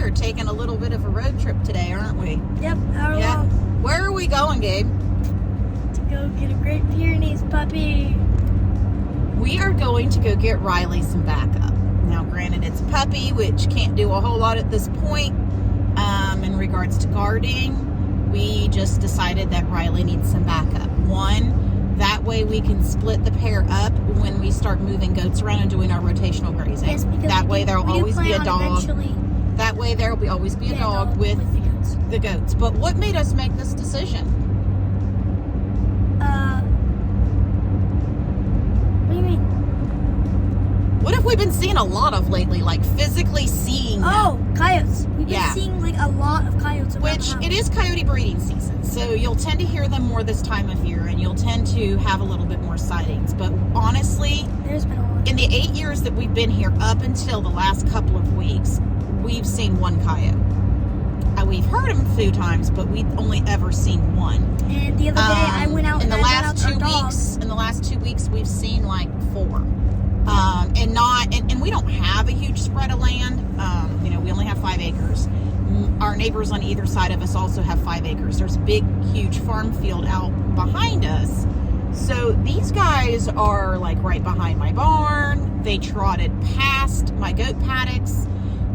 are taking a little bit of a road trip today, aren't we? Yep, hour long. Where are we going, Gabe? To go get a Great Pyrenees puppy. We are going to go get Riley some backup. Now, granted, it's a puppy, which can't do a whole lot at this point. In regards to guarding, we just decided that Riley needs some backup. One, that way we can split the pair up when we start moving goats around and doing our rotational grazing. Yes, because that way there'll always be a dog. That way there will always be a dog with the goats. But what made us make this decision? What do you mean? What have we been seeing a lot of lately? Like physically seeing them? Oh, coyotes. We've been seeing like a lot of coyotes around Which, it is coyote breeding season, so you'll tend to hear them more this time of year, and you'll tend to have a little bit more sightings. But honestly, there's been a lot. In the 8 years that we've been here, up until the last couple of weeks, we've seen one coyote. We've heard them a few times, but we've only ever seen one. And the other day, I went out in and the I last let out 2 our weeks. dog. In the last 2 weeks, we've seen like 4. And we don't have a huge spread of land. We only have 5 acres. Our neighbors on either side of us also have 5 acres. There's a big, huge farm field out behind us. So these guys are like right behind my barn. They trotted past my goat paddocks.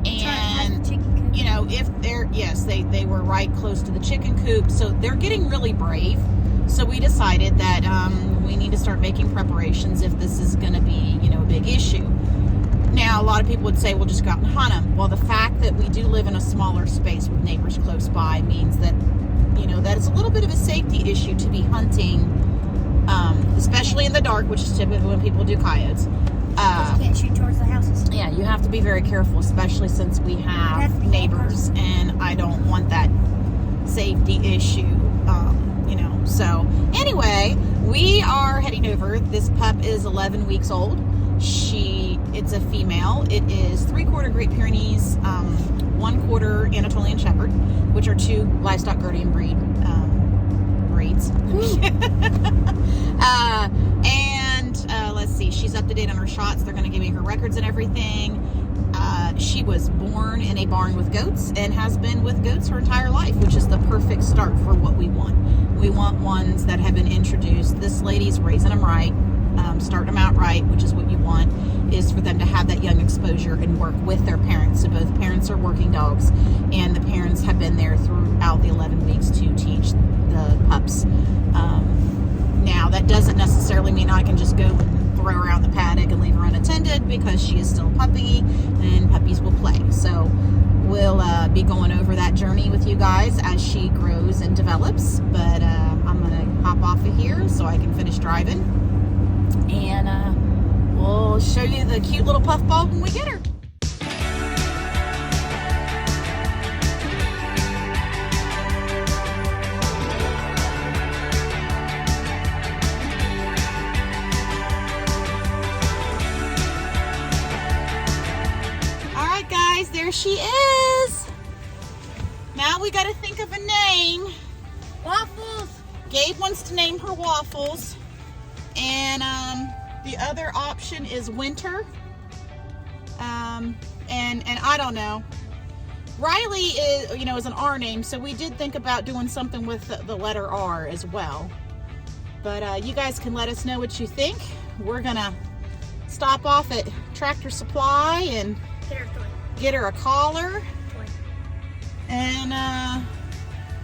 And, if they're, they were right close to the chicken coop. So they're getting really brave. So we decided that we need to start making preparations if this is going to be, a big issue. Now, a lot of people would say, well, just go out and hunt them. Well, the fact that we do live in a smaller space with neighbors close by means that, that it's a little bit of a safety issue to be hunting, especially in the dark, which is typically when people do coyotes. You can't shoot towards the houses. Yeah, you have to be very careful, especially since we have neighbors, and I don't want that safety issue, So, anyway, we are heading over. This pup is 11 weeks old. It's a female. It is 3/4 Great Pyrenees, 1/4 Anatolian Shepherd, which are 2 livestock guardian breeds. Let's see, she's up to date on her shots. They're going to give me her records and everything. She was born in a barn with goats and has been with goats her entire life, which is the perfect start for what we want. We want ones that have been introduced. This lady's raising them right, starting them out right, which is what you want, is for them to have that young exposure and work with their parents. So both parents are working dogs, and the parents have been there throughout the 11 weeks to teach the pups. Now, that doesn't necessarily mean I can just go and throw her out in the paddock and leave her unattended, because she is still a puppy, and puppies will play. So we'll be going over that journey with you guys as she grows and develops. But I'm going to hop off of here so I can finish driving. And we'll show you the cute little puffball when we get her. There she is. Now we got to think of a name. Waffles. Gabe wants to name her Waffles, and the other option is Winter. And I don't know. Riley is an R name, so we did think about doing something with the letter R as well. But you guys can let us know what you think. We're gonna stop off at Tractor Supply and get her a collar, and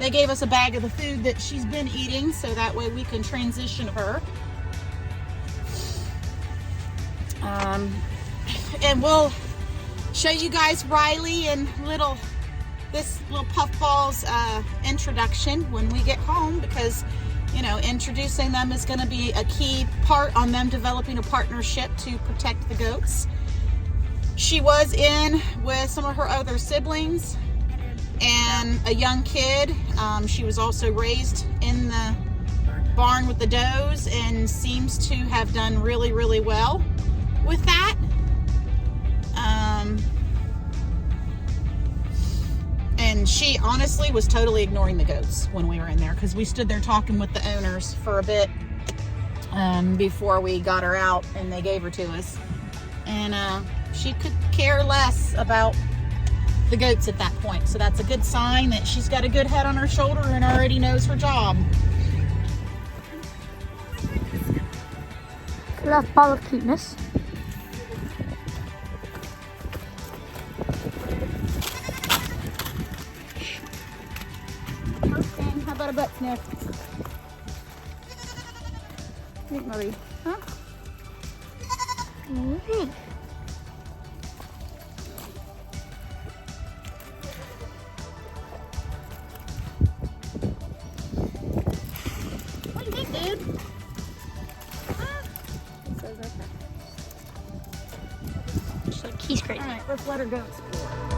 they gave us a bag of the food that she's been eating, so that way we can transition her. And we'll show you guys Riley and this little puffball's introduction when we get home, because introducing them is going to be a key part on them developing a partnership to protect the goats. She was in with some of her other siblings and a young kid. She was also raised in the barn with the does and seems to have done really, really well with that. And she honestly was totally ignoring the goats when we were in there, because we stood there talking with the owners for a bit before we got her out and they gave her to us. And she could care less about the goats at that point. So that's a good sign that she's got a good head on her shoulder and already knows her job. Last ball of cuteness. Okay, how about a butt sniff? Think, Marie, huh? What do you think? What do you think, dude? She's like, he's crazy. All right, let's let her go explore.